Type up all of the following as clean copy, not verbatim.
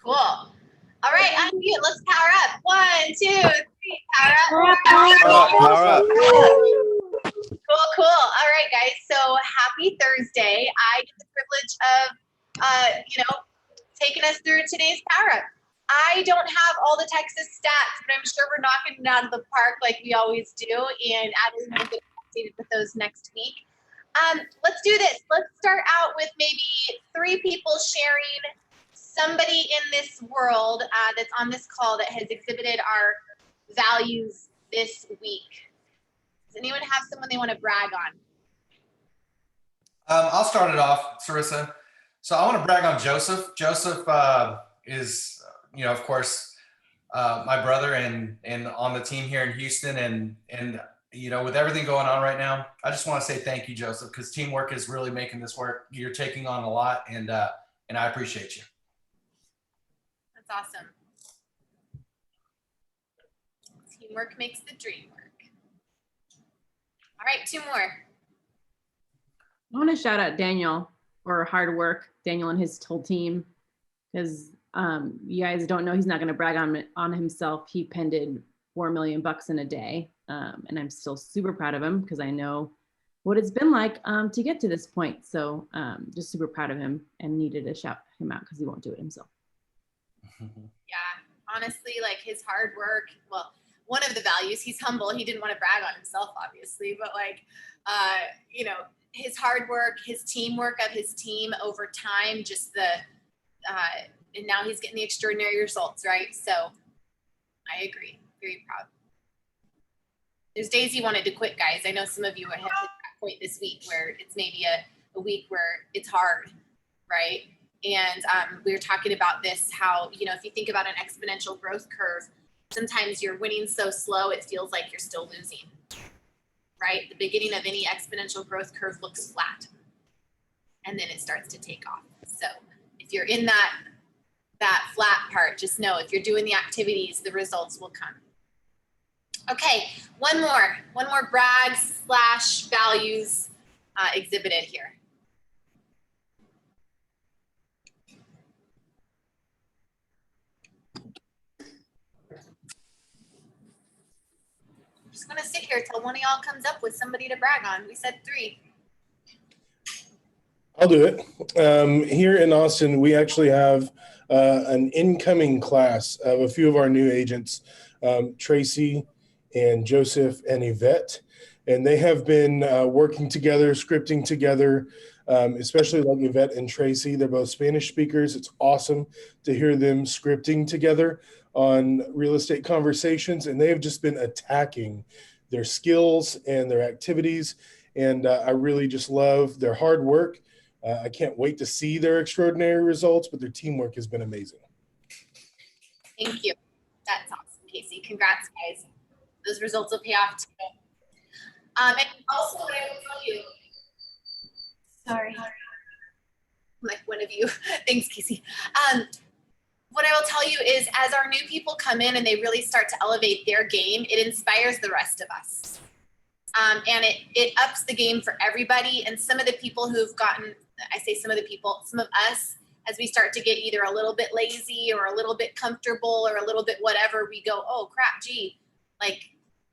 Cool. All right, unmute. Let's power up. 1, 2, 3. Power up. Power up. Cool. All right, guys. So happy Thursday. I get the privilege of, taking us through today's power up. I don't have all the Texas stats, but I'm sure we're knocking it out of the park like we always do. And Adeline will get updated with those next week. Let's do this. Let's start out with maybe 3 people sharing somebody in this world that's on this call that has exhibited our values this week. Does anyone have someone they want to brag on? I'll start it off, Sarissa. So I want to brag on Joseph. Joseph is, of course, my brother and on the team here in Houston. And with everything going on right now, I just want to say thank you, Joseph, because teamwork is really making this work. You're taking on a lot, and I appreciate you. That's awesome. Teamwork makes the dream work. All right, 2 more. I want to shout out Daniel for her hard work, Daniel and his whole team, because you guys don't know, he's not going to brag on himself. He pended $4 million in a day, and I'm still super proud of him because I know what it's been like to get to this point. So just super proud of him and needed to shout him out because he won't do it himself. Yeah, honestly, like his hard work, well, one of the values, he's humble. He didn't want to brag on himself, obviously, but his hard work, his teamwork of his team over time, just and now he's getting the extraordinary results, right? So I agree, very proud. There's days he wanted to quit, guys. I know some of you have hit that point this week where it's maybe a week where it's hard, right? And we were talking about this, how, if you think about an exponential growth curve, sometimes you're winning so slow, it feels like you're still losing, right? The beginning of any exponential growth curve looks flat, and then it starts to take off. So if you're in that flat part, just know if you're doing the activities, the results will come. Okay, one more brag / values exhibited here. I'm just gonna sit here till one of y'all comes up with somebody to brag on. We said 3. I'll do it. Here in Austin, we actually have an incoming class of a few of our new agents, Tracy and Joseph and Yvette, and they have been working together, scripting together, especially like Yvette and Tracy. They're both Spanish speakers. It's awesome to hear them scripting together on real estate conversations, and they have just been attacking their skills and their activities, and I really just love their hard work. I can't wait to see their extraordinary results, but their teamwork has been amazing. Thank you. That's awesome, Casey. Congrats, guys. Those results will pay off too. And also, what I will tell you, sorry, like one of you. Thanks, Casey. What I will tell you is, as our new people come in and they really start to elevate their game, it inspires the rest of us. And it ups the game for everybody. And some of the people who've gotten, I say some of the people, some of us, as we start to get either a little bit lazy or a little bit comfortable or a little bit whatever, we go, oh crap, gee, like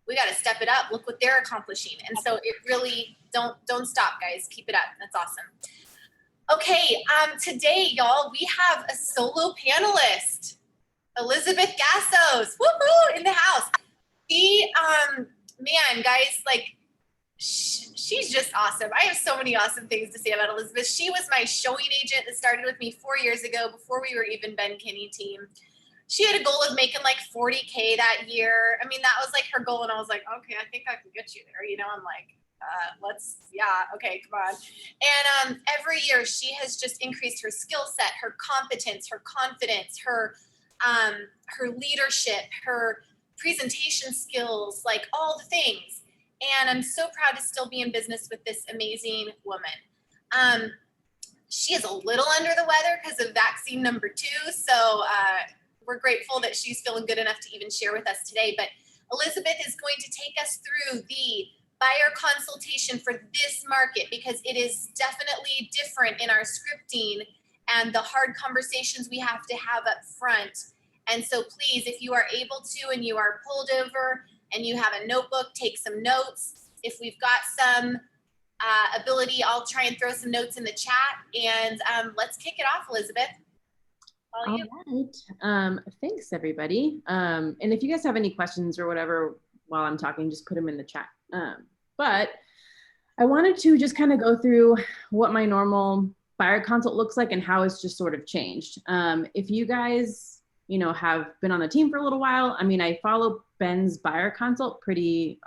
we got to step it up. Look what they're accomplishing. And so it really, don't stop, guys. Keep it up. That's awesome. Okay, today, y'all, we have a solo panelist, Elizabeth Gassos, woohoo, in the house. She, man, guys, like, she's just awesome. I have so many awesome things to say about Elizabeth. She was my showing agent that started with me 4 years ago, before we were even Ben Kinney team. She had a goal of making like 40K that year. I mean, that was like her goal, and I was like, okay, I think I can get you there. I'm like, okay, come on. And every year she has just increased her skill set, her competence, her confidence, her leadership, her presentation skills, like all the things. And I'm so proud to still be in business with this amazing woman. She is a little under the weather because of vaccine number 2. So we're grateful that she's feeling good enough to even share with us today. But Elizabeth is going to take us through the buyer consultation for this market, because it is definitely different in our scripting and the hard conversations we have to have up front. And so please, if you are able to and you are pulled over and you have a notebook, take some notes. If we've got some ability, I'll try and throw some notes in the chat, and let's kick it off, Elizabeth. All right. Thanks, everybody. And if you guys have any questions or whatever while I'm talking, just put them in the chat. But I wanted to just kind of go through what my normal buyer consult looks like and how it's just sort of changed. If you guys, you know, have been on the team for a little while, I mean, I follow Ben's buyer consult pretty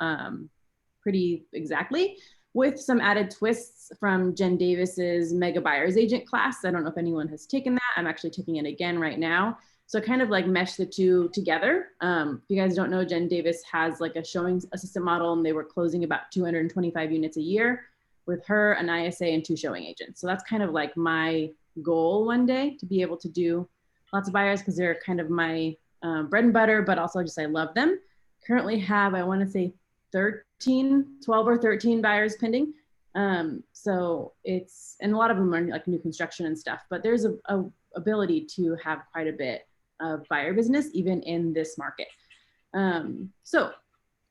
exactly, with some added twists from Jen Davis's Mega Buyers Agent class. I don't know if anyone has taken that. I'm actually taking it again right now. So kind of like mesh the two together. If you guys don't know, Jen Davis has like a showing assistant model, and they were closing about 225 units a year with her, an ISA, and 2 showing agents. So that's kind of like my goal one day, to be able to do lots of buyers, because they're kind of my bread and butter, but also just I love them. Currently have, I want to say 12 or 13 buyers pending. So it's, and a lot of them are like new construction and stuff, but there's a ability to have quite a bit of buyer business even in this market. So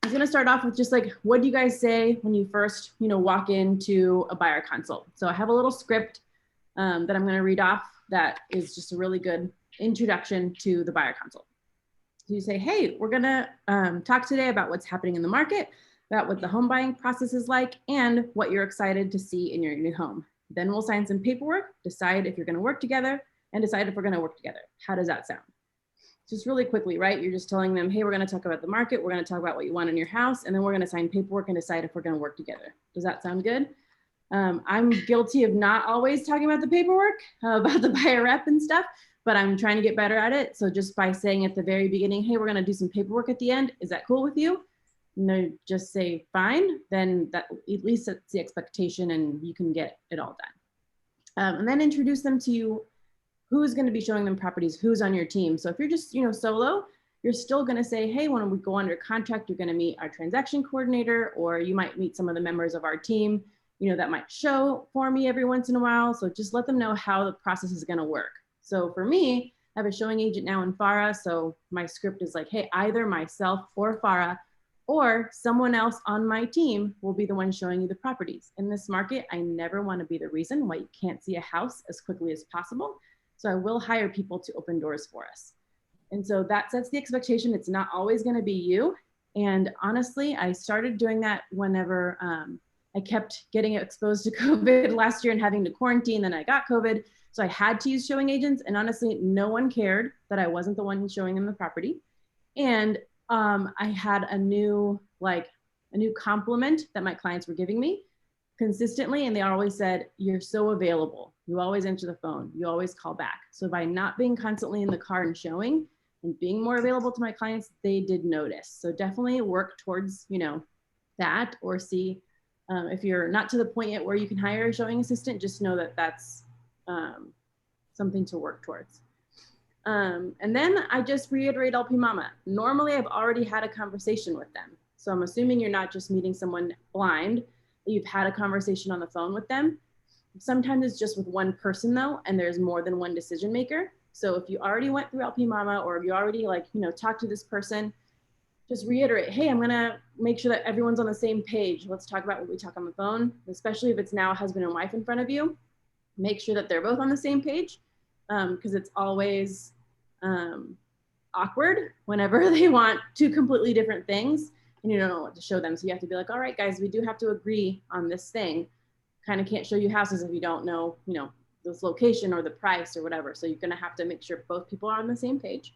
I'm gonna start off with just like, what do you guys say when you first, you know, walk into a buyer consult? So I have a little script that I'm gonna read off that is just a really good introduction to the buyer consult. So you say, hey, we're gonna talk today about what's happening in the market, about what the home buying process is like, and what you're excited to see in your new home. Then we'll sign some paperwork, decide if you're gonna work together, and decide if we're gonna work together. How does that sound? Just really quickly, right? You're just telling them, hey, we're gonna talk about the market, we're gonna talk about what you want in your house, and then we're gonna sign paperwork and decide if we're gonna work together. Does that sound good? I'm guilty of not always talking about the paperwork, about the buyer rep and stuff, but I'm trying to get better at it. So just by saying at the very beginning, hey, we're gonna do some paperwork at the end, is that cool with you? And they just say fine, then that at least sets the expectation and you can get it all done. And then introduce them to who's gonna be showing them properties, who's on your team. So if you're just, you know, solo, you're still gonna say, hey, when we go under contract, you're gonna meet our transaction coordinator, or you might meet some of the members of our team, you know, that might show for me every once in a while. So just let them know how the process is gonna work. So for me, I have a showing agent now in Farah. So my script is like, hey, either myself or Farah or someone else on my team will be the one showing you the properties. In this market, I never want to be the reason why you can't see a house as quickly as possible. So I will hire people to open doors for us. And so that sets the expectation. It's not always going to be you. And honestly, I started doing that whenever I kept getting exposed to COVID last year and having to quarantine. Then I got COVID. So I had to use showing agents. And honestly, no one cared that I wasn't the one showing them the property. And I had a new compliment that my clients were giving me consistently. And they always said, you're so available. You always answer the phone. You always call back. So by not being constantly in the car and showing and being more available to my clients, they did notice. So definitely work towards, you know, that, or see if you're not to the point yet where you can hire a showing assistant, just know that that's something to work towards. And then I just reiterate LP Mama. Normally I've already had a conversation with them. So I'm assuming you're not just meeting someone blind, you've had a conversation on the phone with them. Sometimes it's just with one person though, and there's more than one decision maker. So if you already went through LP Mama, or if you already talked to this person, just reiterate, hey, I'm gonna make sure that everyone's on the same page. Let's talk about what we talk on the phone, especially if it's now a husband and wife in front of you. Make sure that they're both on the same page, because it's always awkward whenever they want 2 completely different things and you don't know what to show them. So you have to be like, all right, guys, we do have to agree on this thing. Kind of can't show you houses if you don't know, this location or the price or whatever. So you're gonna have to make sure both people are on the same page,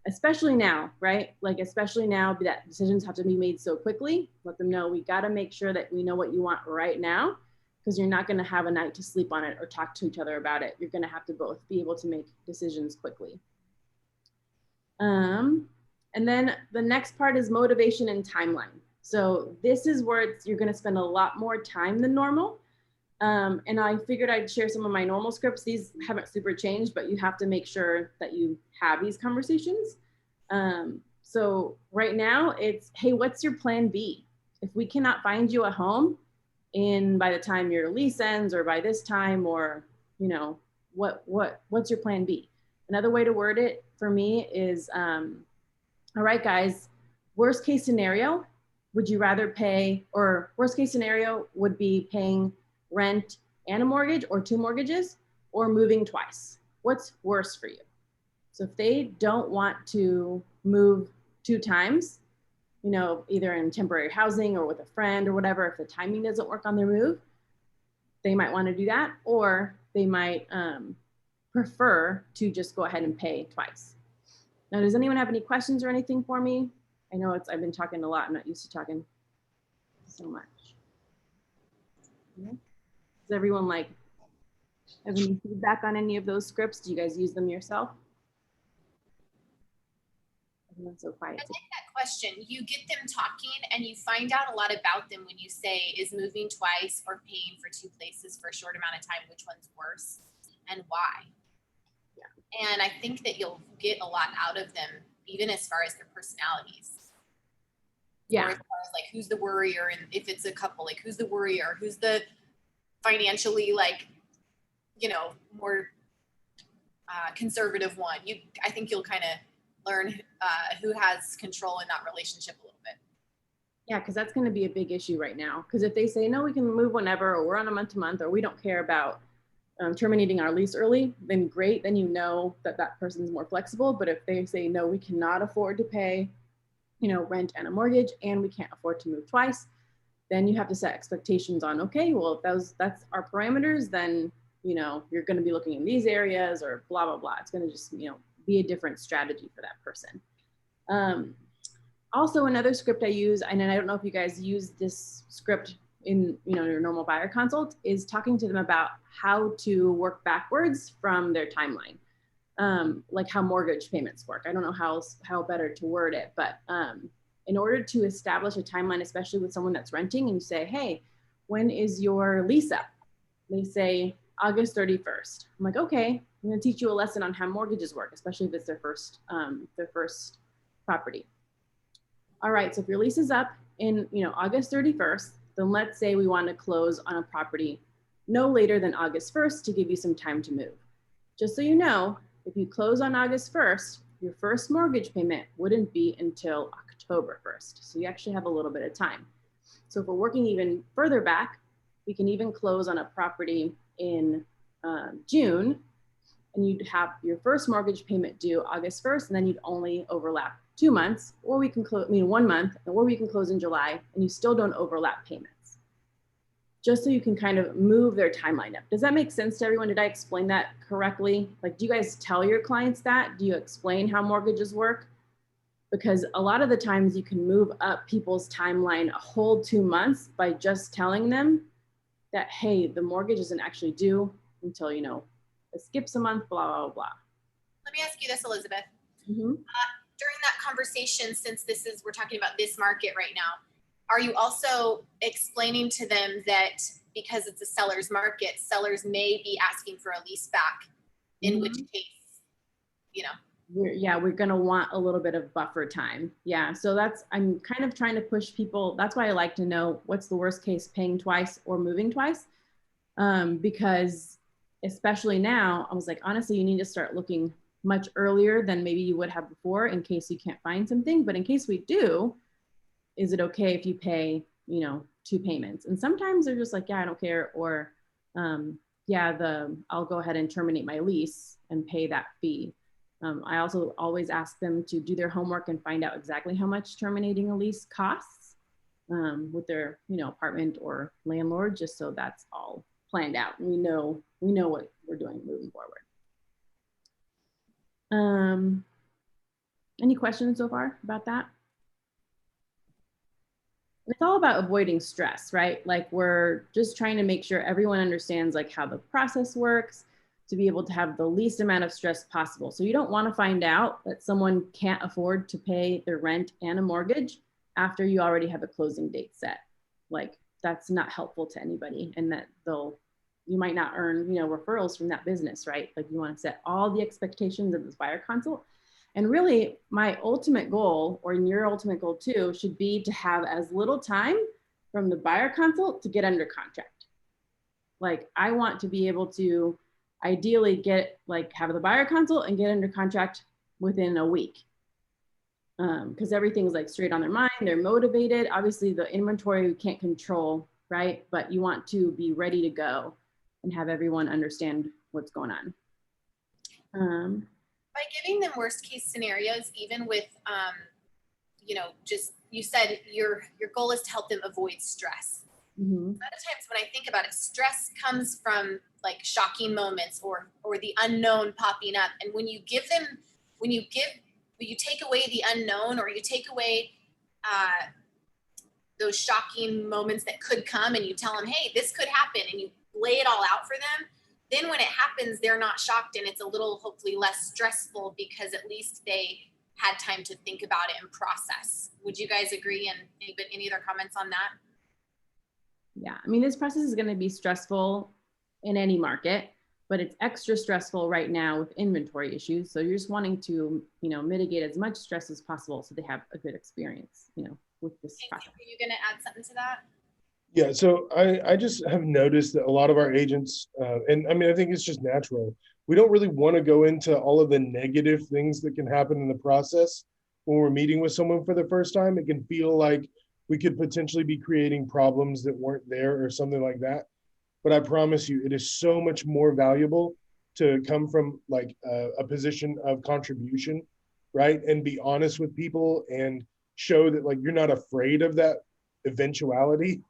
especially now, right? Like, especially now that decisions have to be made so quickly. Let them know we gotta make sure that we know what you want right now, because you're not gonna have a night to sleep on it or talk to each other about it. You're gonna have to both be able to make decisions quickly. And then the next part is motivation and timeline. So this is where you're gonna spend a lot more time than normal. And I figured I'd share some of my normal scripts. These haven't super changed, but you have to make sure that you have these conversations. So right now it's, hey, what's your plan B? If we cannot find you a home by the time your lease ends, or by this time, or, what's your plan B? Another way to word it for me is, all right, guys, worst case scenario, would you rather pay, or worst case scenario would be paying rent and a mortgage or 2 mortgages, or moving twice? What's worse for you? So if they don't want to move 2 times, you know, either in temporary housing or with a friend or whatever, if the timing doesn't work on their move, they might want to do that, or they might prefer to just go ahead and pay twice. Now, does anyone have any questions or anything for me? I know I've been talking a lot. I'm not used to talking so much. Yeah. Does everyone have any feedback on any of those scripts? Do you guys use them yourself? Everyone's so quiet. I like that question. You get them talking and you find out a lot about them when you say, is moving twice or paying for 2 places for a short amount of time, which one's worse and why? Yeah. And I think that you'll get a lot out of them, even as far as their personalities. Yeah. Or as far as who's the worrier, and if it's a couple, who's the worrier, who's the financially more conservative one. I think you'll kind of learn who has control in that relationship a little bit. Yeah, because that's going to be a big issue right now. Because if they say, no, we can move whenever, or we're on a month-to-month, or we don't care about terminating our lease early, then great. Then you know that that person's more flexible. But if they say, no, we cannot afford to pay, rent and a mortgage, and we can't afford to move twice, then you have to set expectations on, okay, well, if that's our parameters, then, you're going to be looking in these areas, or blah, blah, blah. It's going to just, be a different strategy for that person. Also, another script I use, and I don't know if you guys use this script in your normal buyer consult, is talking to them about how to work backwards from their timeline, like how mortgage payments work. I don't know how better to word it, but in order to establish a timeline, especially with someone that's renting, and you say, hey, when is your lease up? They say August 31st. I'm like, okay, I'm going to teach you a lesson on how mortgages work, especially if it's their first property. All right, so if your lease is up in August 31st, then let's say we want to close on a property no later than August 1st to give you some time to move. Just so you know, if you close on August 1st, your first mortgage payment wouldn't be until October 1st. So you actually have a little bit of time. So if we're working even further back, we can even close on a property in June, and you'd have your first mortgage payment due August 1st, and then you'd only overlap 2 months, or we can close, 1 month, or we can close in July, and you still don't overlap payments. Just so you can kind of move their timeline up. Does that make sense to everyone? Did I explain that correctly? Do you guys tell your clients that? Do you explain how mortgages work? Because a lot of the times you can move up people's timeline a whole 2 months by just telling them that, hey, the mortgage isn't actually due until, it skips a month, blah, blah, blah. Let me ask you this, Elizabeth. Mm-hmm. During that conversation, since we're talking about this market right now, are you also explaining to them that because it's a seller's market, sellers may be asking for a lease back, in which case, we're going to want a little bit of buffer time. Yeah. So I'm kind of trying to push people. That's why I like to know what's the worst case, paying twice or moving twice. Because especially now, I was like, honestly, you need to start looking much earlier than maybe you would have before, in case you can't find something. But in case we do, is it okay if you pay, 2 payments? And sometimes they're just like, yeah, I don't care. Or I'll go ahead and terminate my lease and pay that fee. I also always ask them to do their homework and find out exactly how much terminating a lease costs with their, apartment or landlord, just so that's all planned out. And we know what we're doing moving forward. Any questions so far about that? It's all about avoiding stress, right? We're just trying to make sure everyone understands how the process works, to be able to have the least amount of stress possible. So you don't want to find out that someone can't afford to pay their rent and a mortgage after you already have a closing date set. That's not helpful to anybody, and that you might not earn, referrals from that business, right? You want to set all the expectations of this buyer consult. And really, my ultimate goal, or your ultimate goal too, should be to have as little time from the buyer consult to get under contract. I want to be able to ideally have the buyer consult and get under contract within a week. Because everything's like straight on their mind, they're motivated. Obviously the inventory we can't control, right? But you want to be ready to go and have everyone understand what's going on. By giving them worst case scenarios, even with, just, you said your goal is to help them avoid stress. Mm-hmm. A lot of times when I think about it, stress comes from like shocking moments or the unknown popping up. And when you take away the unknown, or you take away those shocking moments that could come, and you tell them, hey, this could happen, and you lay it all out for them, then when it happens, they're not shocked, and it's a little hopefully less stressful because at least they had time to think about it and process. Would you guys agree? And any other comments on that? Yeah, I mean, this process is going to be stressful in any market, but it's extra stressful right now with inventory issues. So you're just wanting to, mitigate as much stress as possible so they have a good experience, with this process. Are you going to add something to that? Yeah, so I just have noticed that a lot of our agents, and I mean, I think it's just natural. We don't really want to go into all of the negative things that can happen in the process when we're meeting with someone for the first time. It can feel like we could potentially be creating problems that weren't there or something like that. But I promise you, it is so much more valuable to come from like a position of contribution, right? And be honest with people and show that like you're not afraid of that eventuality,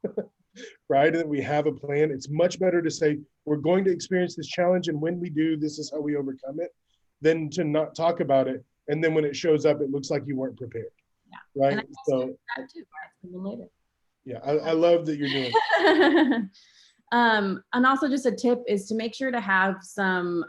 right? And that we have a plan. It's much better to say, we're going to experience this challenge, and when we do, this is how we overcome it, than to not talk about it. And then when it shows up, it looks like you weren't prepared. Yeah. Right. So that too. Later. Yeah, I love that you're doing it. And also just a tip is to make sure to have some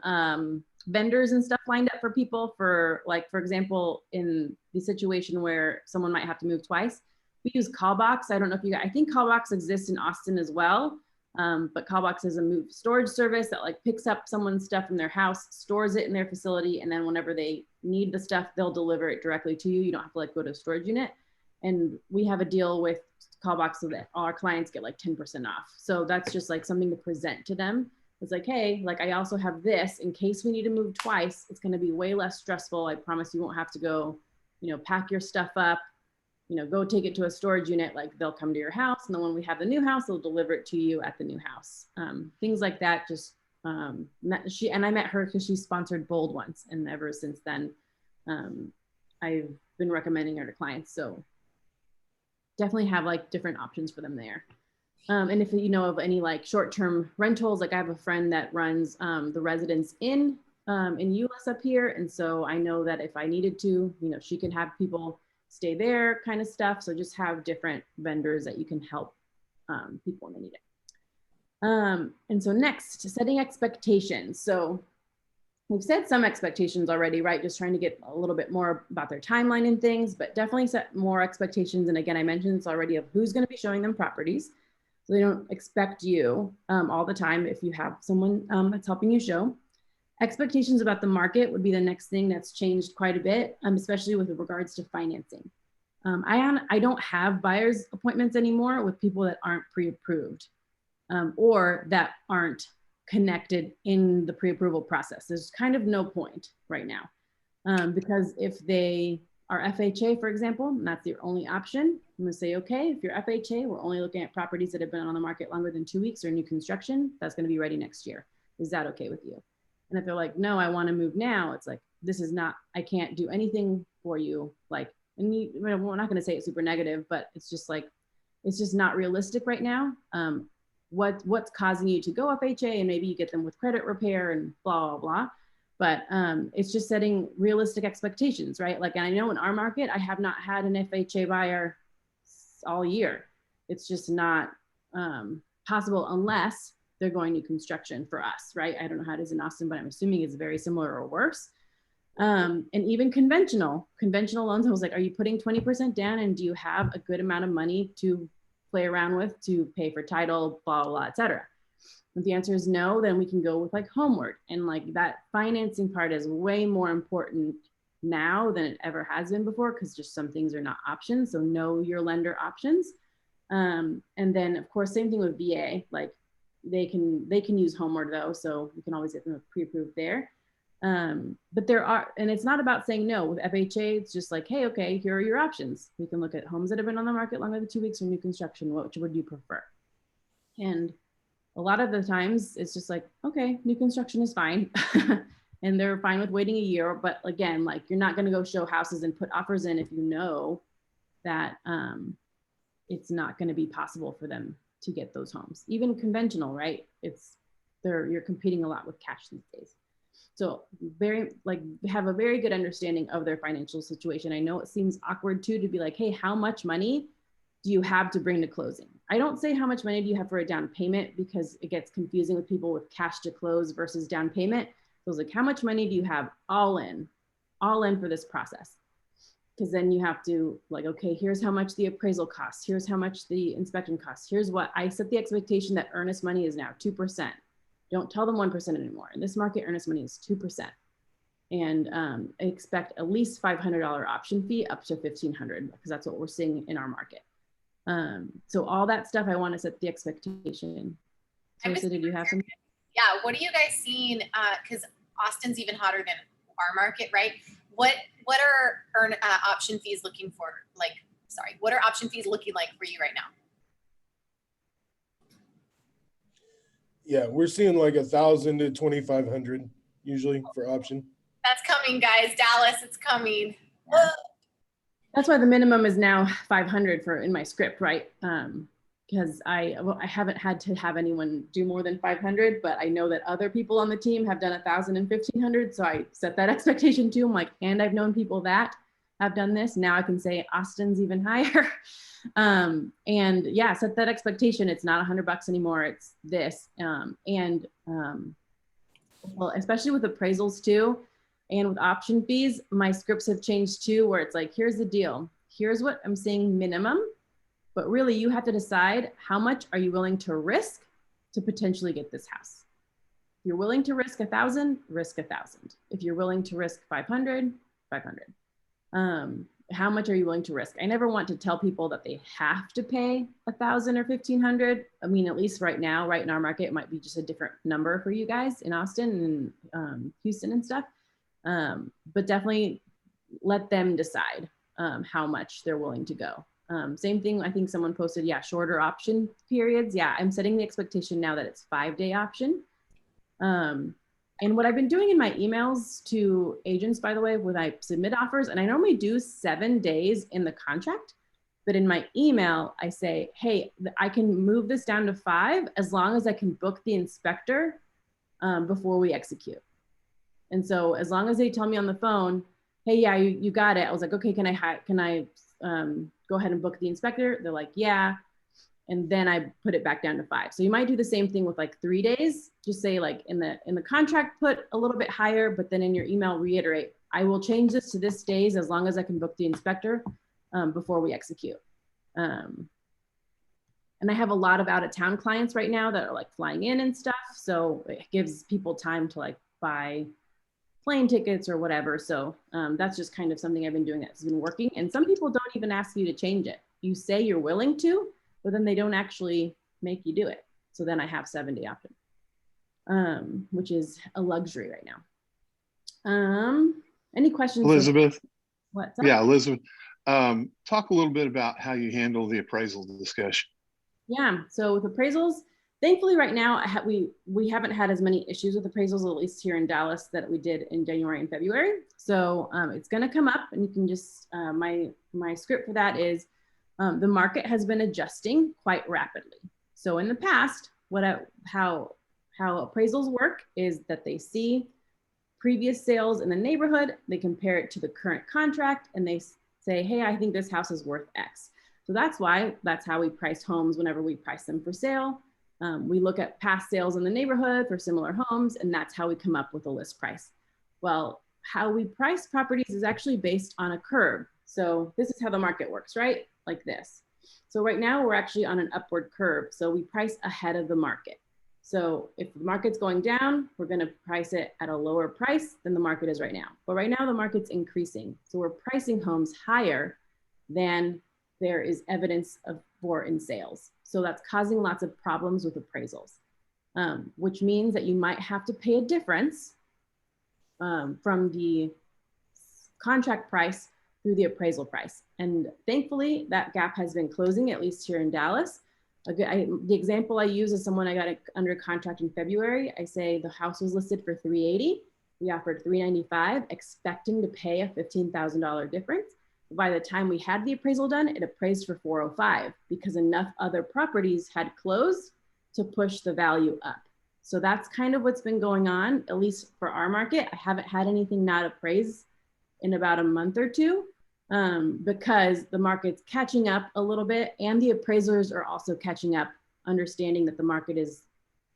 vendors and stuff lined up for people for example, in the situation where someone might have to move twice. We use Callbox. I don't know if you guys, I think Callbox exists in Austin as well. But Callbox is a move storage service that like picks up someone's stuff from their house, stores it in their facility, and then whenever they need the stuff, they'll deliver it directly to you. You don't have to like go to a storage unit. And we have a deal with Callbox so that all our clients get like 10% off. So that's just like something to present to them. It's like, hey, like I also have this in case we need to move twice. It's going to be way less stressful. I promise you won't have to go, pack your stuff up, go take it to a storage unit. Like they'll come to your house, and then when we have the new house, they'll deliver it to you at the new house. Things like that. Just I met her because she sponsored Bold once, and ever since then, I've been recommending her to clients. So definitely have like different options for them there. And if you know of any like short-term rentals, like I have a friend that runs the Residence Inn in US up here, and so I know that if I needed to, she can have people stay there kind of stuff. So just have different vendors that you can help people when they need it. And so next, setting expectations. So we've set some expectations already, right? Just trying to get a little bit more about their timeline and things, but definitely set more expectations. And again, I mentioned this already of who's going to be showing them properties. So they don't expect you all the time if you have someone that's helping you show. Expectations about the market would be the next thing that's changed quite a bit, especially with regards to financing. I don't have buyer's appointments anymore with people that aren't pre-approved or that aren't connected in the pre-approval process. There's kind of no point right now because if they are FHA, for example, and that's your only option, I'm gonna say, okay, if you're FHA, we're only looking at properties that have been on the market longer than 2 weeks or new construction, that's gonna be ready next year. Is that okay with you? And if they're like, no, I wanna move now, it's like, this is not, I can't do anything for you. Like, and we're not gonna say it's super negative, but it's just like, it's just not realistic right now. What's causing you to go FHA, and maybe you get them with credit repair and blah, blah, blah. But it's just setting realistic expectations, right? Like I know in our market, I have not had an FHA buyer all year. It's just not possible unless they're going to construction for us, right? I don't know how it is in Austin, but I'm assuming it's very similar or worse. And even conventional loans, I was like, are you putting 20% down, and do you have a good amount of money to play around with to pay for title, blah, blah, et cetera? If the answer is no, then we can go with like homeward. And like that financing part is way more important now than it ever has been before, because just some things are not options. So know your lender options. And then of course, same thing with VA. Like they can use Homeward though, so we can always get them pre-approved there. But there are, and it's not about saying no. With FHA, it's just like, hey, okay, here are your options. We can look at homes that have been on the market longer than 2 weeks or new construction. Which would you prefer? And a lot of the times it's just like, okay, new construction is fine. And they're fine with waiting a year. But again, like, you're not going to go show houses and put offers in if you know that it's not going to be possible for them to get those homes. Even conventional, right? You're competing a lot with cash these days. So have a very good understanding of their financial situation. I know it seems awkward too to be like, hey, how much money do you have to bring to closing? I don't say how much money do you have for a down payment, because it gets confusing with people with cash to close versus down payment. So it's like, how much money do you have all in for this process? Because then you have to like, okay, here's how much the appraisal costs. Here's how much the inspection costs. Here's what I set the expectation that earnest money is now 2%. Don't tell them 1% anymore. In this market, earnest money is 2%. And expect at least $500 option fee up to $1,500, because that's what we're seeing in our market. So all that stuff, I want to set the expectation. So did you have some? Yeah, what are you guys seeing? Because Austin's even hotter than our market, right? What are option fees looking for? What are option fees looking like for you right now? Yeah, we're seeing like 1,000 to 2,500 usually for option. That's coming, guys. Dallas, it's coming. That's why the minimum is now 500 in my script, right? Because I haven't had to have anyone do more than 500, but I know that other people on the team have done 1,000 and 1,500. So I set that expectation too. I'm like, and I've known people that have done this. Now I can say Austin's even higher. And yeah, set that expectation. It's not $100 anymore. It's this. Well, especially with appraisals too, and with option fees, my scripts have changed too, where it's like, here's the deal. Here's what I'm saying minimum, but really you have to decide how much are you willing to risk to potentially get this house. If you're willing to risk 1,000, risk 1,000. If you're willing to risk 500, 500. How much are you willing to risk? I never want to tell people that they have to pay 1,000 or 1,500. I mean, at least right now, right in our market, it might be just a different number for you guys in Austin and Houston and stuff. But definitely let them decide how much they're willing to go. Same thing, I think someone posted, yeah, shorter option periods. Yeah, I'm setting the expectation now that it's 5-day option. And what I've been doing in my emails to agents, by the way, when I submit offers, and I normally do 7 days in the contract, but in my email, I say, hey, I can move this down to 5 as long as I can book the inspector before we execute. And so as long as they tell me on the phone, hey, yeah, you got it. I was like, okay, can I go ahead and book the inspector? They're like, yeah. And then I put it back down to 5. So you might do the same thing with like 3 days. Just say like in the contract, put a little bit higher, but then in your email reiterate, I will change this to this days as long as I can book the inspector before we execute. And I have a lot of out of town clients right now that are like flying in and stuff. So it gives people time to like buy plane tickets or whatever. So that's just kind of something I've been doing that's been working. And some people don't even ask you to change it. You say you're willing to, but then they don't actually make you do it. So then I have 7-day option, which is a luxury right now. Any questions? Elizabeth? What's up? Yeah, Elizabeth. Talk a little bit about how you handle the appraisal discussion. Yeah, so with appraisals, thankfully right now, we haven't had as many issues with appraisals, at least here in Dallas, that we did in January and February. So it's gonna come up, and you can just, my script for that is, the market has been adjusting quite rapidly. So in the past, how appraisals work is that they see previous sales in the neighborhood, they compare it to the current contract, and they say, hey, I think this house is worth X. So that's how we price homes whenever we price them for sale. We look at past sales in the neighborhood for similar homes, and that's how we come up with a list price. Well, how we price properties is actually based on a curve. So this is how the market works, right? Like this. So right now we're actually on an upward curve. So we price ahead of the market. So if the market's going down, we're going to price it at a lower price than the market is right now. But right now the market's increasing. So we're pricing homes higher than there is evidence for in sales. So that's causing lots of problems with appraisals. which means that you might have to pay a difference from the contract price through the appraisal price. And thankfully that gap has been closing, at least here in Dallas. The example I use is someone I got under contract in February. I say the house was listed for $380. We offered $395, expecting to pay a $15,000 difference. By the time we had the appraisal done, it appraised for $405 because enough other properties had closed to push the value up. So that's kind of what's been going on, at least for our market. I haven't had anything not appraised in about a month or two because the market's catching up a little bit and the appraisers are also catching up, understanding that the market is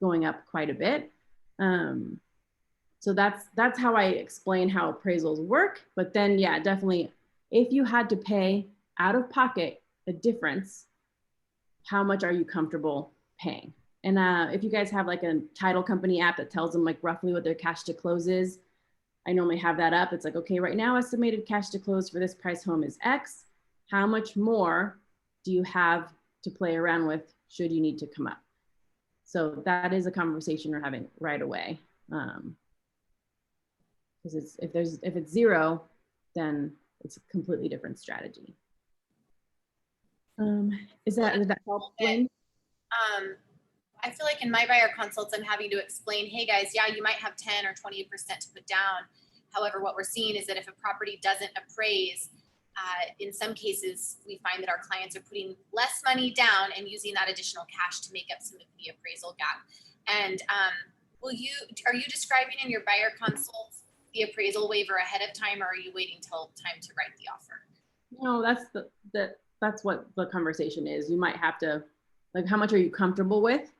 going up quite a bit. So that's how I explain how appraisals work. But then, yeah, definitely, if you had to pay out of pocket a difference, how much are you comfortable paying? And if you guys have like a title company app that tells them like roughly what their cash to close is, I normally have that up. It's like, okay, right now estimated cash to close for this price home is X. How much more do you have to play around with should you need to come up? So that is a conversation we're having right away. Because if it's zero, then it's a completely different strategy. Does that help, Lynn? I feel like in my buyer consults, I'm having to explain, hey guys, yeah, you might have 10 or 20% to put down. However, what we're seeing is that if a property doesn't appraise, in some cases, we find that our clients are putting less money down and using that additional cash to make up some of the appraisal gap. And are you describing in your buyer consults the appraisal waiver ahead of time, or are you waiting till time to write the offer? No, that's what the conversation is. You might have to, like, how much are you comfortable with?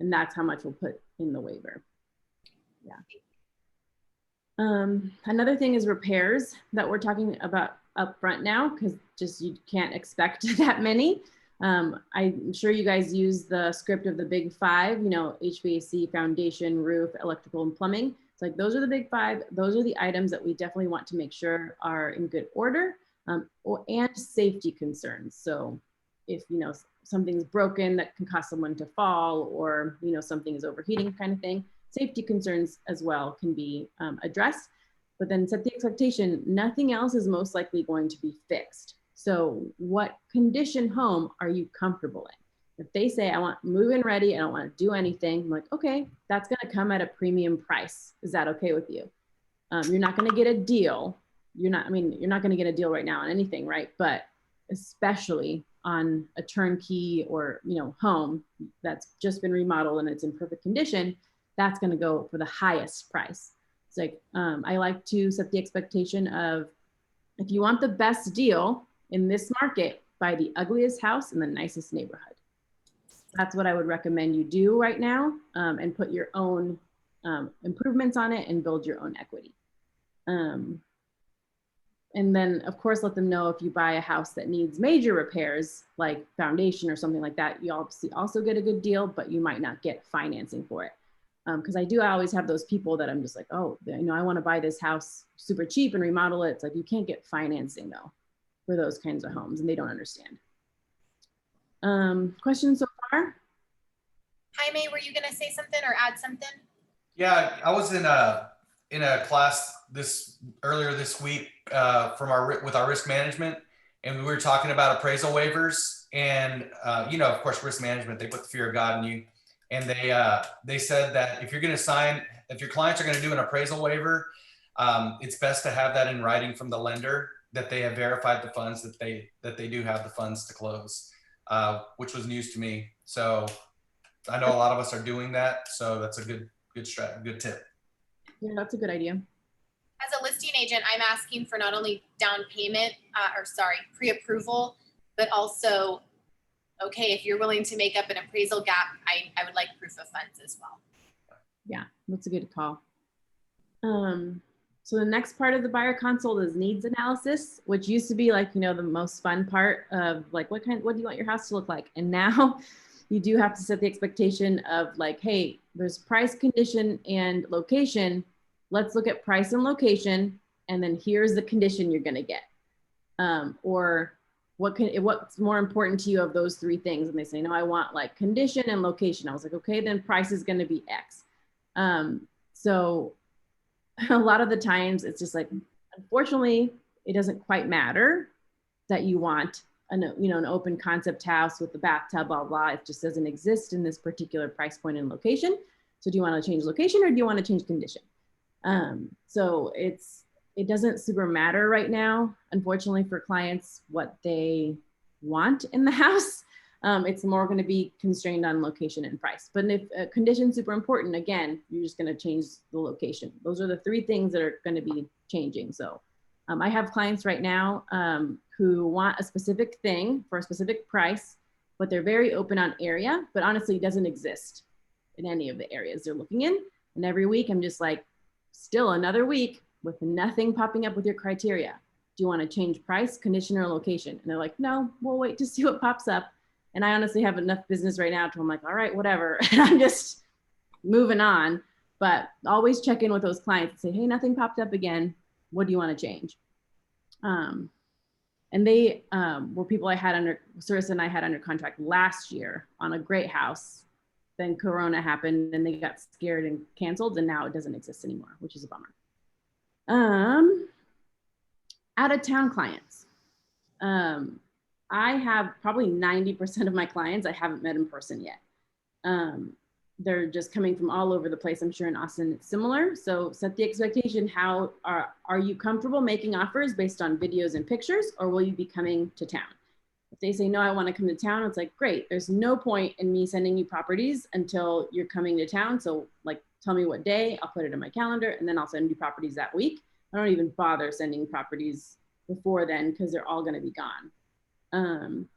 And that's how much we'll put in the waiver. Yeah. Another thing is repairs that we're talking about up front now, because just you can't expect that many. I'm sure you guys use the script of the big five, you know, HVAC, foundation, roof, electrical, and plumbing. It's like, those are the big five. Those are the items that we definitely want to make sure are in good order, and safety concerns. So if, you know, something's broken that can cause someone to fall, or, you know, something is overheating kind of thing, safety concerns as well can be addressed. But then set the expectation, nothing else is most likely going to be fixed. So what condition home are you comfortable in? If they say, I want move-in ready, I don't want to do anything, I'm like, okay, that's going to come at a premium price. Is that okay with you? You're not going to get a deal. You're not going to get a deal right now on anything, right? But especially on a turnkey or, you know, home that's just been remodeled and it's in perfect condition, that's going to go for the highest price. It's like, I like to set the expectation of, if you want the best deal in this market, buy the ugliest house in the nicest neighborhood. That's what I would recommend you do right now, and put your own improvements on it and build your own equity. And then of course, let them know if you buy a house that needs major repairs, like foundation or something like that, you obviously also get a good deal, but you might not get financing for it. Because I always have those people that I'm just like, oh, you know, I want to buy this house super cheap and remodel it. It's like, you can't get financing though for those kinds of homes, and they don't understand. Questions so far? Jaime, were you going to say something or add something? Yeah, I was in a class earlier this week with our risk management, and we were talking about appraisal waivers. And you know, of course, risk management, they put the fear of God in you. And they said that if your clients are going to do an appraisal waiver, it's best to have that in writing from the lender, that they have verified the funds, that they do have the funds to close, which was news to me. So I know a lot of us are doing that. So that's a good tip. Yeah, that's a good idea. As a listing agent, I'm asking for not only down payment, pre-approval, but also, okay, if you're willing to make up an appraisal gap, I would like proof of funds as well. Yeah, that's a good call. So the next part of the buyer consult is needs analysis, which used to be like, you know, the most fun part of like, what do you want your house to look like? And now you do have to set the expectation of like, hey, there's price, condition, and location. Let's look at price and location, and then here's the condition you're gonna get. Or what's more important to you of those three things? And they say, no, I want like condition and location. I was like, okay, then price is going to be X. So a lot of the times it's just like, unfortunately, it doesn't quite matter that you want an open concept house with the bathtub, blah, blah. It just doesn't exist in this particular price point and location. So do you want to change location or do you want to change condition? So it doesn't super matter right now, unfortunately, for clients, what they want in the house. It's more going to be constrained on location and price. But if a condition is super important, again, you're just going to change the location. Those are the three things that are going to be changing. So I have clients right now who want a specific thing for a specific price, but they're very open on area, but honestly, it doesn't exist in any of the areas they're looking in. And every week I'm just like, still another week with nothing popping up with your criteria. Do you want to change price, condition, or location? And they're like, no, we'll wait to see what pops up. And I honestly have enough business right now to I'm like, all right, whatever. And I'm just moving on. But always check in with those clients and say, hey, nothing popped up again. What do you want to change? And they were people I had Sarissa and I had under contract last year on a great house. Then Corona happened and they got scared and canceled, and now it doesn't exist anymore, which is a bummer. Out of town clients. I have probably 90% of my clients I haven't met in person yet. They're just coming from all over the place. I'm sure in Austin it's similar. So set the expectation. How are you comfortable making offers based on videos and pictures, or will you be coming to town? If they say, no, I want to come to town, it's like, great. There's no point in me sending you properties until you're coming to town. So like, tell me what day, I'll put it in my calendar, and then I'll send you properties that week. I don't even bother sending properties before then because they're all going to be gone.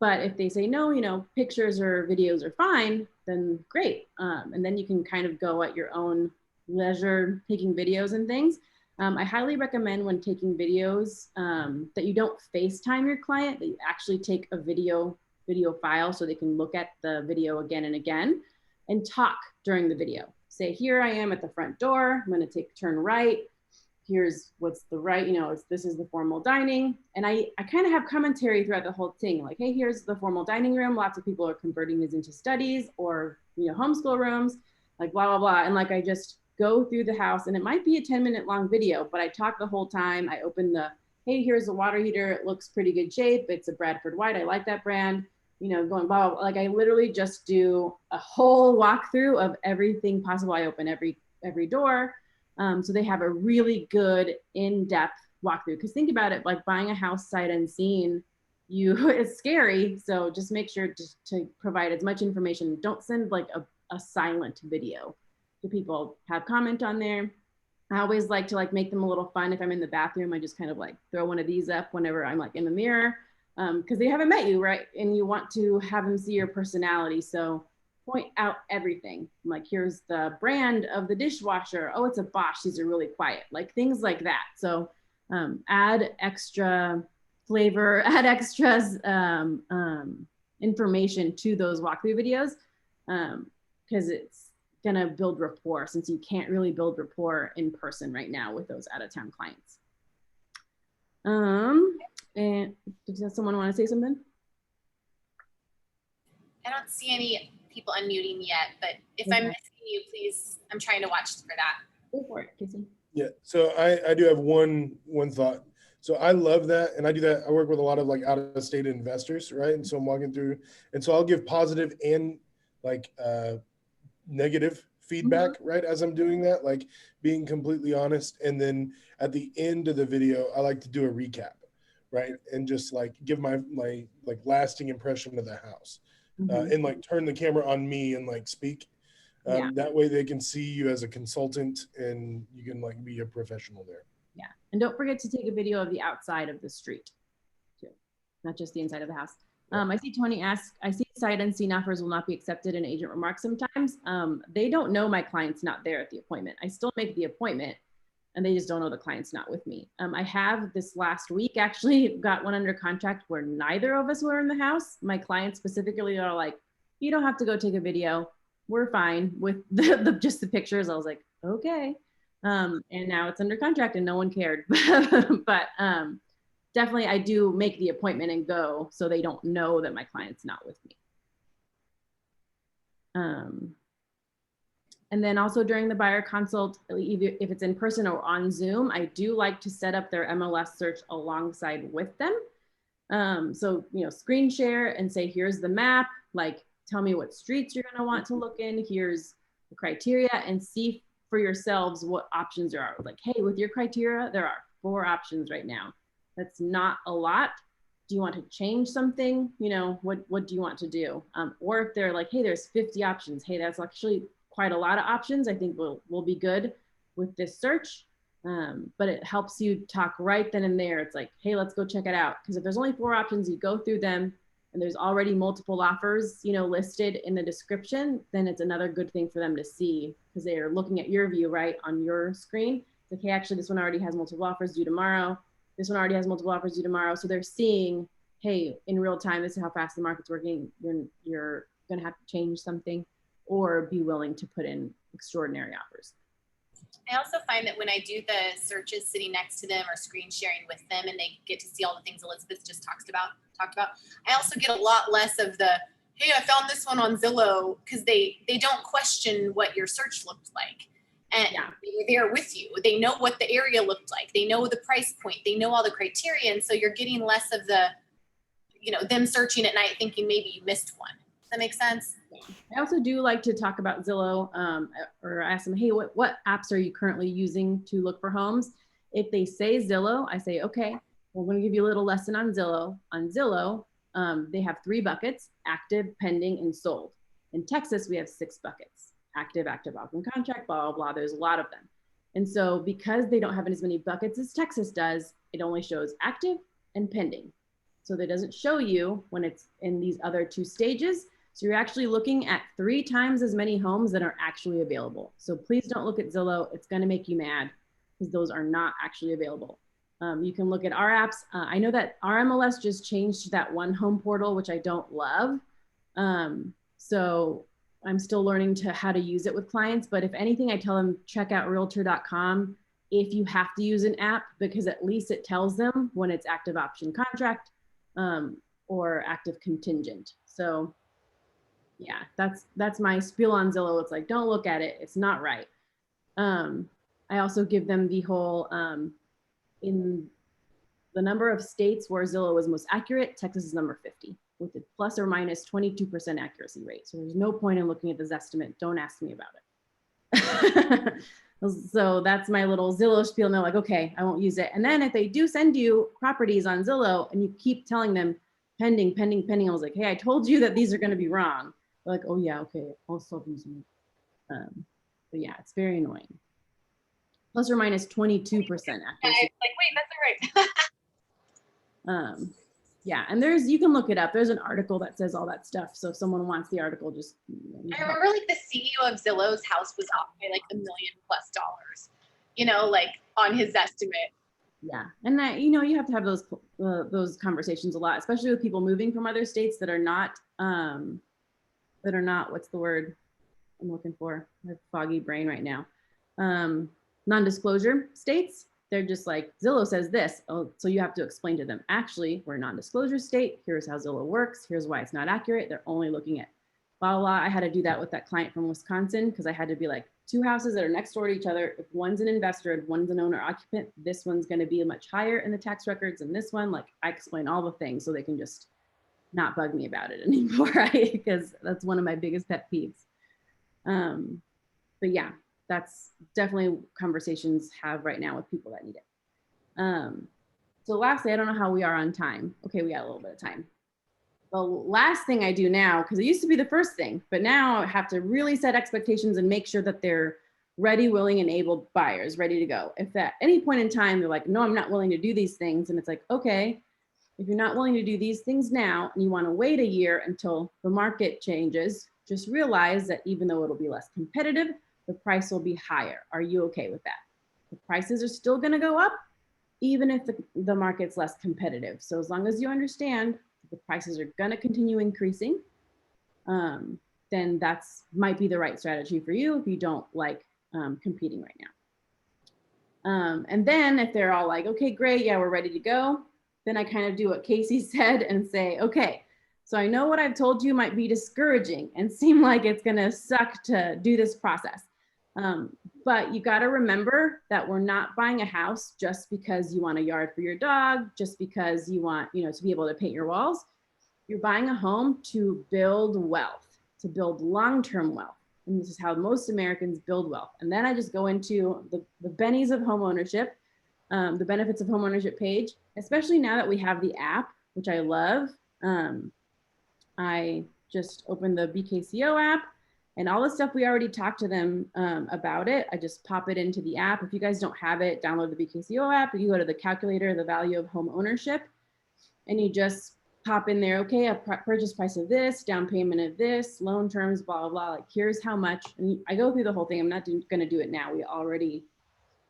But if they say, no, pictures or videos are fine, then great. And then you can kind of go at your own leisure, taking videos and things. I highly recommend when taking videos that you don't FaceTime your client, that you actually take a video file so they can look at the video again and again and talk during the video. Say, here I am at the front door. I'm going to take a turn right. Here's what's the right, this is the formal dining. And I kind of have commentary throughout the whole thing. Like, hey, here's the formal dining room. Lots of people are converting these into studies or, homeschool rooms, like blah, blah, blah. And like, I just go through the house, and it might be a 10-minute long video, but I talk the whole time. I open hey, here's the water heater. It looks pretty good shape. It's a Bradford White. I like that brand, going blah, blah, blah. Like I literally just do a whole walkthrough of everything possible. I open every door. So they have a really good in-depth walkthrough. Because think about it, like buying a house sight unseen, it's scary. So just make sure to provide as much information. Don't send like a silent video to people. Have comment on there. I always like to like make them a little fun. If I'm in the bathroom, I just kind of like throw one of these up whenever I'm like in the mirror, because they haven't met you, right? And you want to have them see your personality. So point out everything. Like, here's the brand of the dishwasher. Oh, it's a Bosch. These are really quiet. Like things like that. So add extra flavor, add extras information to those walkthrough videos, because it's gonna build rapport, since you can't really build rapport in person right now with those out-of-town clients. And does someone want to say something? I don't see any people unmuting yet, but if I'm missing you, please, I'm trying to watch for that. Go for it, Casey. Yeah, so I do have one thought. So I love that, and I do that. I work with a lot of like out-of-state investors, right? And so I'm walking through, and so I'll give positive and like negative feedback, right, as I'm doing that, like being completely honest. And then at the end of the video, I like to do a recap, right, and just like give my like lasting impression of the house. And like turn the camera on me and like speak. That way they can see you as a consultant and you can like be a professional there. Yeah, and don't forget to take a video of the outside of the street too, not just the inside of the house. I see Tony ask, I see sight unseen offers will not be accepted in agent remarks sometimes. They don't know my client's not there at the appointment. I still make the appointment and they just don't know the client's not with me. I have this last week actually got one under contract where neither of us were in the house. My clients specifically are like, you don't have to go take a video. We're fine with just the pictures. I was like, okay. And now it's under contract and no one cared. But definitely I do make the appointment and go so they don't know that my client's not with me. And then also during the buyer consult, either if it's in person or on Zoom, I do like to set up their MLS search alongside with them. So, you know, screen share and say, here's the map, like tell me what streets you're gonna want to look in, here's the criteria, and see for yourselves what options there are. Like, hey, with your criteria, there are 4 options right now. That's not a lot. Do you want to change something? You know, what do you want to do? Or if they're like, hey, there's 50 options. Hey, that's actually quite a lot of options. I think we'll be good with this search. But it helps you talk right then and there. It's like, hey, let's go check it out. Because if there's only 4 options, you go through them and there's already multiple offers, you know, listed in the description, then it's another good thing for them to see because they are looking at your view, right, on your screen. It's like, hey, actually, this one already has multiple offers due tomorrow. This one already has multiple offers due tomorrow. So they're seeing, hey, in real time, this is how fast the market's working. You're going to have to change something or be willing to put in extraordinary offers. I also find that when I do the searches sitting next to them or screen sharing with them and they get to see all the things Elizabeth just talked about, I also get a lot less of the, hey, I found this one on Zillow, because they don't question what your search looked like. And they were there with you. They know what the area looked like. They know the price point. They know all the criteria. And so you're getting less of the, you know, them searching at night thinking maybe you missed one. Does that make sense? I also do like to talk about Zillow, or ask them, hey, what apps are you currently using to look for homes? If they say Zillow, I say, okay, we're going to give you a little lesson on Zillow. On Zillow, they have 3 buckets: active, pending, and sold. In Texas, we have 6 buckets: active, open contract, blah, blah, blah. There's a lot of them. And so because they don't have as many buckets as Texas does, it only shows active and pending. So that doesn't show you when it's in these other 2 stages. So you're actually looking at 3 times as many homes that are actually available. So please don't look at Zillow. It's going to make you mad because those are not actually available. You can look at our apps. I know that our MLS just changed to that one home portal, which I don't love. So I'm still learning how to use it with clients. But if anything, I tell them check out realtor.com if you have to use an app, because at least it tells them when it's active option contract or active contingent. So yeah, that's my spiel on Zillow. It's like, don't look at it. It's not right. I also give them the whole, in the number of states where Zillow is most accurate, Texas is number 50 with a plus or minus 22% accuracy rate. So there's no point in looking at this estimate. Don't ask me about it. So that's my little Zillow spiel. And they're like, okay, I won't use it. And then if they do send you properties on Zillow and you keep telling them pending, pending, pending, I was like, hey, I told you that these are going to be wrong. They're like, oh yeah, okay, I'll stop using it. But yeah, it's very annoying. Plus or minus 22% accuracy. Like, wait, that's all right. Yeah, and you can look it up. There's an article that says all that stuff. So if someone wants the article, just. I remember like the CEO of Zillow's house was off by like $1 million+, you know, like on his estimate. Yeah, and that, you know, you have to have those conversations a lot, especially with people moving from other states that are not, what's the word I'm looking for? I have a foggy brain right now. Non-disclosure states. They're just like, Zillow says this. Oh, so you have to explain to them, actually, we're a non-disclosure state. Here's how Zillow works. Here's why it's not accurate. They're only looking at blah, blah. I had to do that with that client from Wisconsin because I had to be like, 2 houses that are next door to each other. If one's an investor and one's an owner occupant, this one's going to be much higher in the tax records than this one. Like, I explain all the things so they can just not bug me about it anymore, right? Because that's one of my biggest pet peeves. But yeah, that's definitely conversations have right now with people that need it. So lastly, I don't know how we are on time. Okay, we got a little bit of time. The last thing I do now, because it used to be the first thing, but now I have to really set expectations and make sure that they're ready, willing, and able buyers, ready to go. If at any point in time they're like, no, I'm not willing to do these things, and it's like, okay, if you're not willing to do these things now and you want to wait a year until the market changes, just realize that even though it'll be less competitive, the price will be higher. Are you okay with that? The prices are still going to go up, even if the market's less competitive. So as long as you understand the prices are going to continue increasing, then that's might be the right strategy for you if you don't like competing right now. And then if they're all like, okay, great, yeah, we're ready to go. then I kind of do what Casey said and say, okay, so I know what I've told you might be discouraging and seem like it's gonna suck to do this process. But you gotta remember that we're not buying a house just because you want a yard for your dog, just because you want, to be able to paint your walls. You're buying a home to build wealth, to build long-term wealth. And this is how most Americans build wealth. And then I just go into the bennies of home ownership, the benefits of home ownership page, especially now that we have the app, which I love. I just opened the BKCO app and all the stuff we already talked to them about it. I just pop it into the app. If you guys don't have it, download the BKCO app. You go to the calculator, the value of home ownership, and you just pop in there, okay, a purchase price of this, down payment of this, loan terms, blah, blah, blah. Like, here's how much. And I go through the whole thing. I'm not going to do it now. We already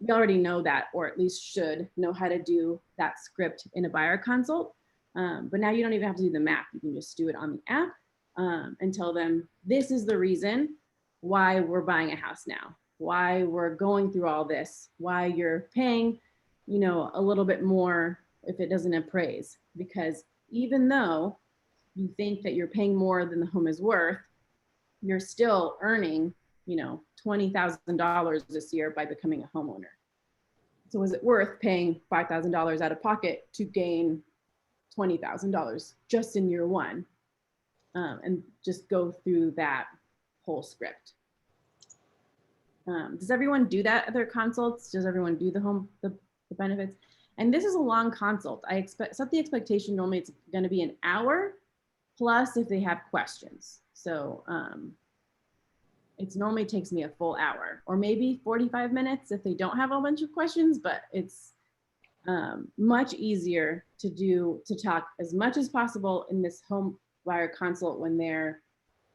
know that, or at least should know how to do that script in a buyer consult. But now you don't even have to do the math. You can just do it on the app and tell them, this is the reason why we're buying a house now, why we're going through all this, why you're paying, a little bit more if it doesn't appraise. Because even though you think that you're paying more than the home is worth, you're still earning, $20,000 this year by becoming a homeowner. So is it worth paying $5,000 out of pocket to gain $20,000 just in year one? And just go through that whole script. Does everyone do that at their consults? Does everyone do the benefits? And this is a long consult. I set the expectation normally it's going to be an hour plus if they have questions. So it normally takes me a full hour or maybe 45 minutes if they don't have a bunch of questions, but it's much easier to talk as much as possible in this home buyer consult when they're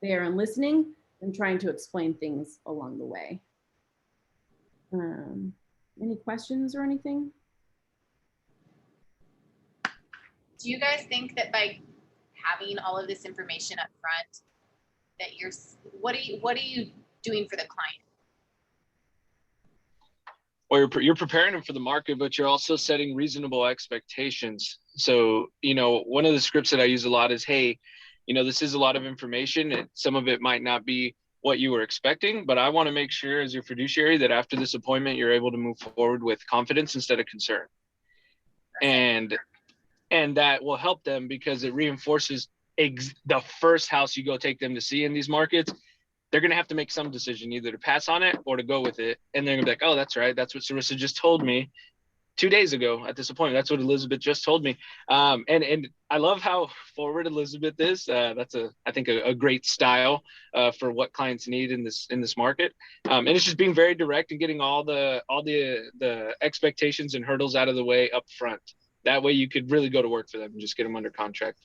there and listening and trying to explain things along the way. Any questions or anything? Do you guys think that by having all of this information up front, that what are you doing for the client? Well, you're preparing them for the market, but you're also setting reasonable expectations. So, one of the scripts that I use a lot is, hey, this is a lot of information and some of it might not be what you were expecting, but I want to make sure as your fiduciary that after this appointment, you're able to move forward with confidence instead of concern. And that will help them because it reinforces the first house you go take them to see in these markets. They're going to have to make some decision either to pass on it or to go with it. And they're going to be like, oh, that's right. That's what Sarissa just told me 2 days ago at this appointment. That's what Elizabeth just told me. And I love how forward Elizabeth is. That's I think a great style for what clients need in this market. And it's just being very direct and getting all the expectations and hurdles out of the way up front. That way you could really go to work for them and just get them under contract.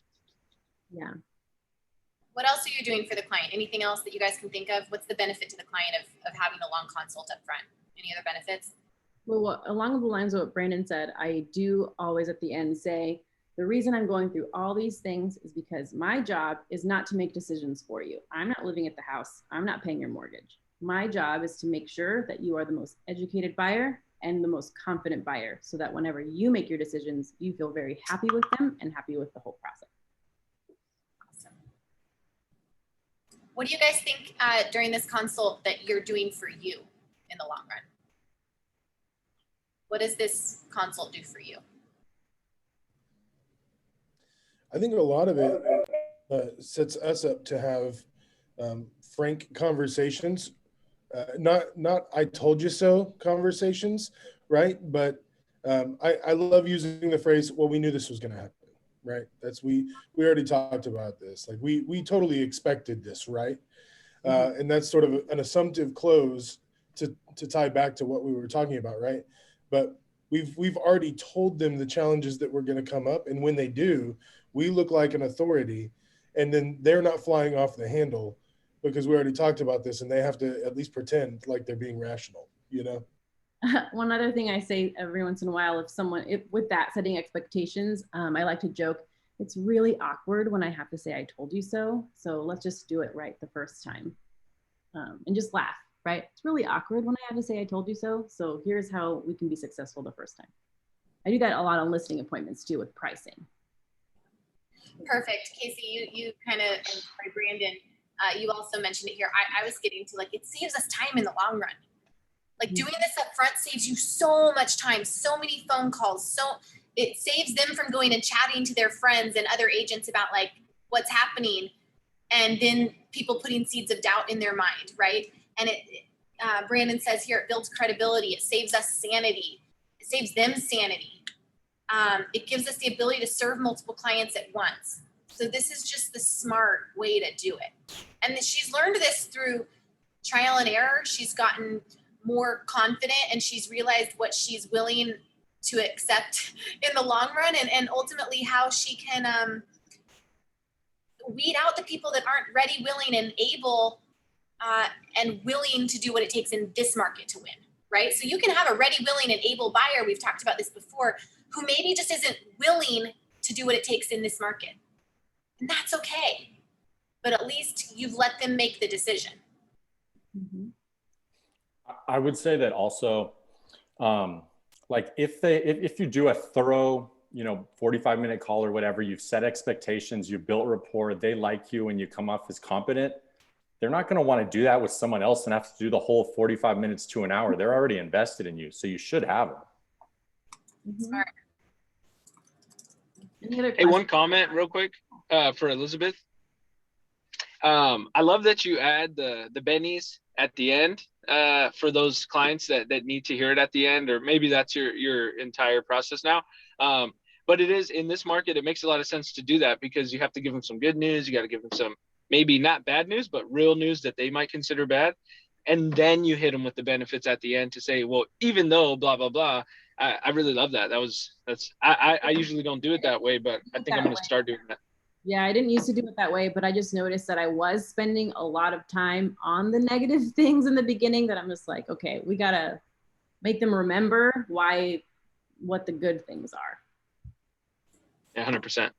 Yeah. What else are you doing for the client? Anything else that you guys can think of? What's the benefit to the client of having a long consult up front? Any other benefits? Well, along the lines of what Brandon said, I do always at the end say, the reason I'm going through all these things is because my job is not to make decisions for you. I'm not living at the house. I'm not paying your mortgage. My job is to make sure that you are the most educated buyer and the most confident buyer so that whenever you make your decisions, you feel very happy with them and happy with the whole process. Awesome. What do you guys think during this consult that you're doing for you in the long run? What does this consult do for you? I think a lot of it sets us up to have frank conversations, not I told you so conversations, right? But I love using the phrase, well, we knew this was going to happen, right? We already talked about this. Like we totally expected this, right? And that's sort of an assumptive close to tie back to what we were talking about, right? But we've already told them the challenges that were going to come up, and when they do, we look like an authority, and then they're not flying off the handle because we already talked about this, and they have to at least pretend like they're being rational, One other thing I say every once in a while, with that setting expectations, I like to joke, it's really awkward when I have to say I told you so. So let's just do it right the first time, and just laugh. Right? It's really awkward when I have to say I told you so. So here's how we can be successful the first time. I do that a lot on listing appointments too with pricing. Perfect. Casey, you kind of, sorry, Brandon, you also mentioned it here. I was getting to like, it saves us time in the long run. Like doing this up front saves you so much time, so many phone calls. So it saves them from going and chatting to their friends and other agents about like what's happening. And then people putting seeds of doubt in their mind, right? And Brandon says here, it builds credibility. It saves us sanity. It saves them sanity. It gives us the ability to serve multiple clients at once. So this is just the smart way to do it. And she's learned this through trial and error. She's gotten more confident and she's realized what she's willing to accept in the long run, and ultimately how she can weed out the people that aren't ready, willing, and able and willing to do what it takes in this market to win, right? So you can have a ready, willing, and able buyer, we've talked about this before, who maybe just isn't willing to do what it takes in this market. And that's okay. But at least you've let them make the decision. Mm-hmm. I would say that also, like if you do a thorough, 45-minute call or whatever, you've set expectations, you built rapport, they like you, and you come off as competent, they're not going to want to do that with someone else and have to do the whole 45 minutes to an hour. They're already invested in you, so you should have them. Mm-hmm. Smart. Hey, one comment real quick for Elizabeth. I love that you add the bennies at the end for those clients that need to hear it at the end, or maybe that's your entire process now. But it is, in this market, it makes a lot of sense to do that because you have to give them some good news. You got to give them some maybe not bad news, but real news that they might consider bad. And then you hit them with the benefits at the end to say, well, even though blah, blah, blah. I really love that. I usually don't do it that way, but I think I'm going to start doing that. Yeah, I didn't used to do it that way, but I just noticed that I was spending a lot of time on the negative things in the beginning that I'm just like, okay, we got to make them remember what the good things are. Yeah, 100%.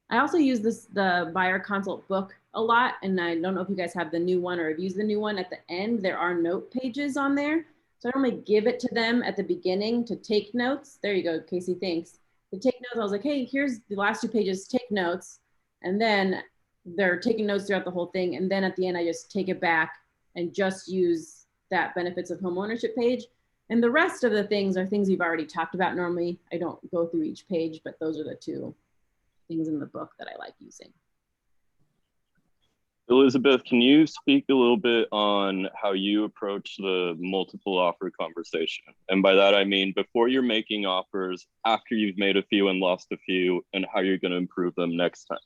I also use the buyer consult book a lot, and I don't know if you guys have the new one or have used the new one. At the end, there are note pages on there. So I normally give it to them at the beginning to take notes. There you go, Casey, thanks. To take notes, I was like, hey, here's the last 2 pages, take notes. And then they're taking notes throughout the whole thing. And then at the end, I just take it back and just use that benefits of home ownership page. And the rest of the things are things you've already talked about normally. I don't go through each page, but those are the 2 things in the book that I like using. Elizabeth, can you speak a little bit on how you approach the multiple offer conversation? And by that, I mean before you're making offers, after you've made a few and lost a few, and how you're going to improve them next time.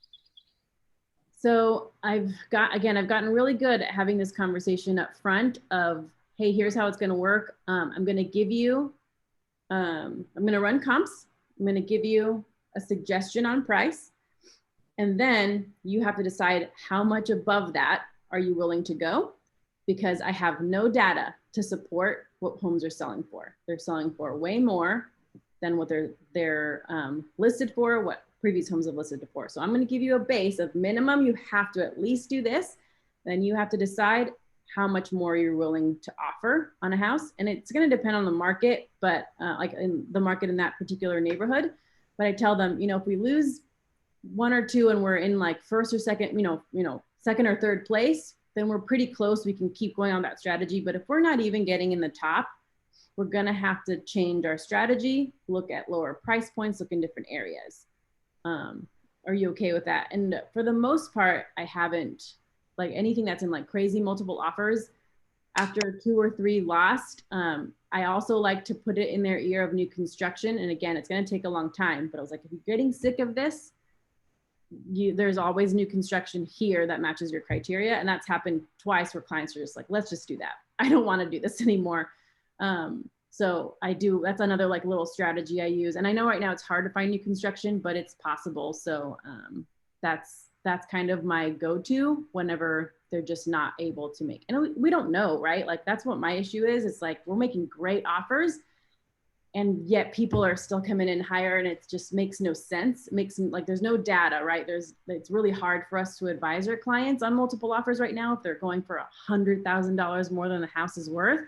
So I've gotten really good at having this conversation up front of, hey, here's how it's going to work. I'm going to give you, I'm going to run comps. I'm going to give you a suggestion on price. And then you have to decide how much above that are you willing to go, because I have no data to support what homes are selling for. They're selling for way more than what they're listed for, what previous homes have listed for. So I'm going to give you a base of minimum. You have to at least do this. Then you have to decide how much more you're willing to offer on a house. And it's going to depend on the market, but like in the market in that particular neighborhood. But I tell them, if we lose 1 or 2 and we're in like first or second, second or third place, then we're pretty close. We can keep going on that strategy. But if we're not even getting in the top, we're going to have to change our strategy, look at lower price points, look in different areas. Are you okay with that? And for the most part, I haven't, like anything that's in like crazy multiple offers after 2 or 3 lost. I also like to put it in their ear of new construction. And again, it's going to take a long time, but I was like, if you're getting sick of this, there's always new construction here that matches your criteria. And that's happened twice where clients are just like, let's just do that. I don't want to do this anymore. So that's another like little strategy I use. And I know right now it's hard to find new construction, but it's possible. So that's kind of my go-to whenever they're just not able to make. And we don't know, right? Like that's what my issue is. It's like, we're making great offers and yet people are still coming in higher, and it just makes no sense. It makes like there's no data, right? It's really hard for us to advise our clients on multiple offers right now if they're going for $100,000 more than the house is worth.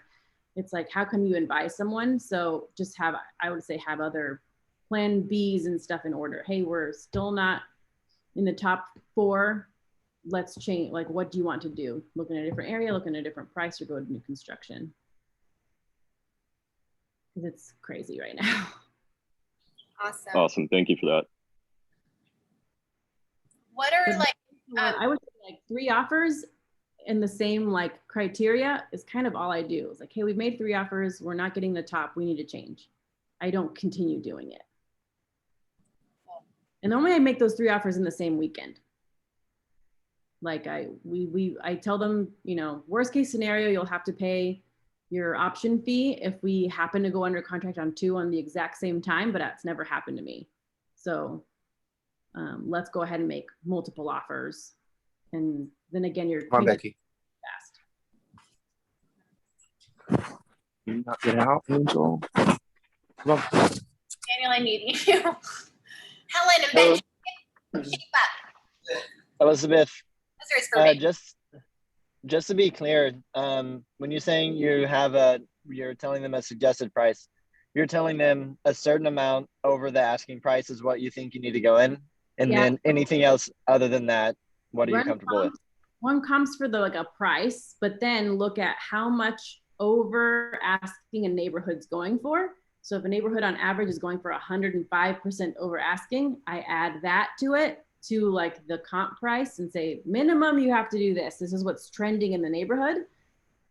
it's like, how can you advise someone? So just have, I would say, have other plan Bs and stuff in order. Hey, we're still not in the top 4. Let's change, like, what do you want to do? Look in a different area, look in a different price, or go to new construction. Because it's crazy right now. Awesome. Awesome. Thank you for that. What are But like, I would say like 3 offers in the same like criteria is kind of all I do. It's like, hey, we've made 3 offers. We're not getting the top. We need to change. I don't continue doing it. And normally I make those 3 offers in the same weekend. Like I tell them, you know, worst case scenario, you'll have to pay your option fee if we happen to go under contract on 2 on the exact same time, but that's never happened to me. So let's go ahead and make multiple offers. And then again, you're Come on, Becky. fast. You're not getting out, Angel. Come on. Daniel, I need you. Helen and Ben, keep up. Elizabeth, This is for me. just to be clear, when you're saying you're telling them a suggested price, you're telling them a certain amount over the asking price is what you think you need to go in, and then anything else other than that, what are you comfortable with? One comes for the like a price, but then look at how much over asking a neighborhood's going for. So if a neighborhood on average is going for 105% over asking, I add that to it, to like the comp price, and say minimum you have to do this. This is what's trending in the neighborhood.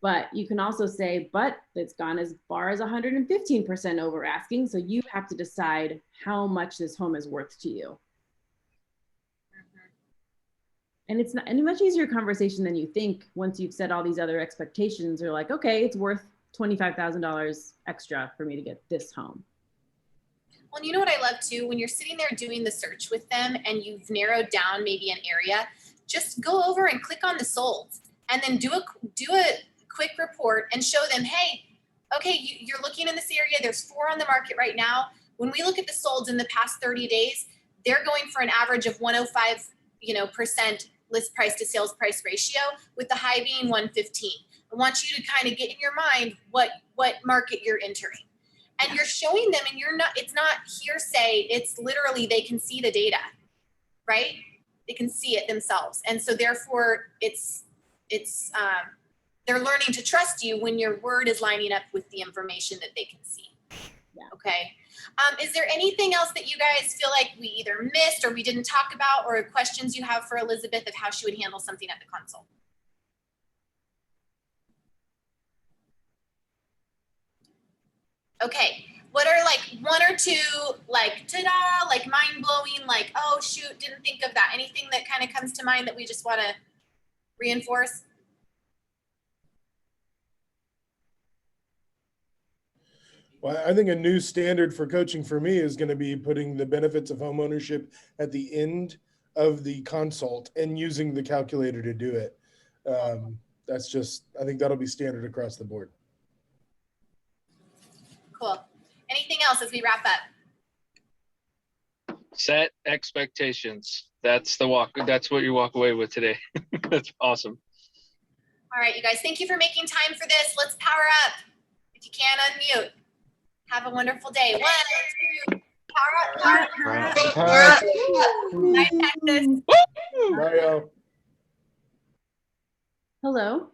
But you can also say, but it's gone as far as 115% over asking. So you have to decide how much this home is worth to you. And it's not any much easier conversation than you think once you've set all these other expectations. Are like, okay, it's worth $25,000 extra for me to get this home. Well, you know what I love too? When you're sitting there doing the search with them and you've narrowed down maybe an area, just go over and click on the solds and then do a quick report and show them, hey, okay, you're looking in this area. There's 4 on the market right now. When we look at the solds in the past 30 days, they're going for an average of 105%, list price to sales price ratio, with the high being 115. I want you to kind of get in your mind what market you're entering. And you're showing them, and it's not hearsay, it's literally they can see the data, right? They can see it themselves. And so therefore they're learning to trust you when your word is lining up with the information that they can see. Yeah. Okay. Is there anything else that you guys feel like we either missed or we didn't talk about, or questions you have for Elizabeth of how she would handle something at the consult? Okay, what are like 1 or 2 like ta-da, like mind-blowing, like, oh shoot, didn't think of that? Anything that kind of comes to mind that we just want to reinforce? Well, I think a new standard for coaching for me is going to be putting the benefits of homeownership at the end of the consult and using the calculator to do it. That's just, I think that'll be standard across the board. Cool. Anything else as we wrap up? Set expectations. That's what you walk away with today. That's awesome. All right, you guys, thank you for making time for this. Let's power up. If you can, unmute. Have a wonderful day. 1, 2, power up, power up, power up. Bye, Texas. Bye, y'all. Hello.